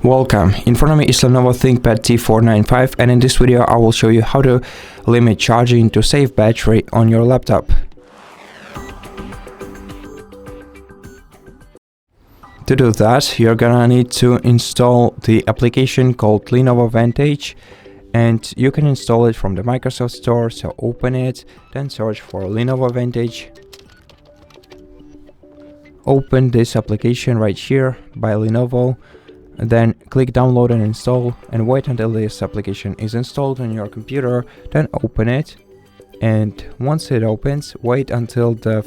Welcome, in front of me is LENOVO ThinkPad T495, and in this video I will show you how to limit charging to save battery on your laptop. To do that, you're gonna need to install the application called LENOVO Vantage, and you can install it from the Microsoft Store. So open it, then search for LENOVO Vantage. Open this application right here by Lenovo. And then click download and install, and wait until this application is installed on your computer, then open it. And once it opens, wait until the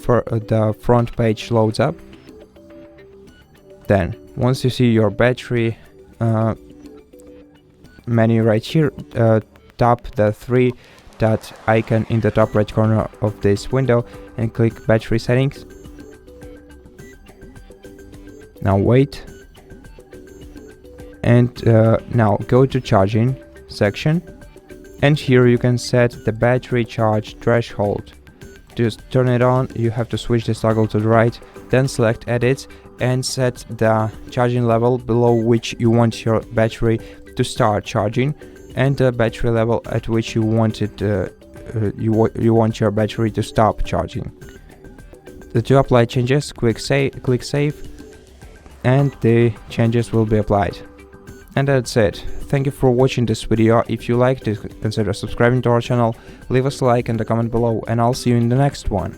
front page loads up. Then once you see your battery menu right here, tap the three dot icon in the top right corner of this window and click battery settings. Now wait. And now go to charging section, and here you can set the battery charge threshold. To turn it on, you have to switch the toggle to the right, then select edit and set the charging level below which you want your battery to start charging, and the battery level at which you want it you want your battery to stop charging. To apply changes, click save, and the changes will be applied. And that's it. Thank you for watching this video. If you liked it, consider subscribing to our channel, leave us a like and a comment below, and I'll see you in the next one.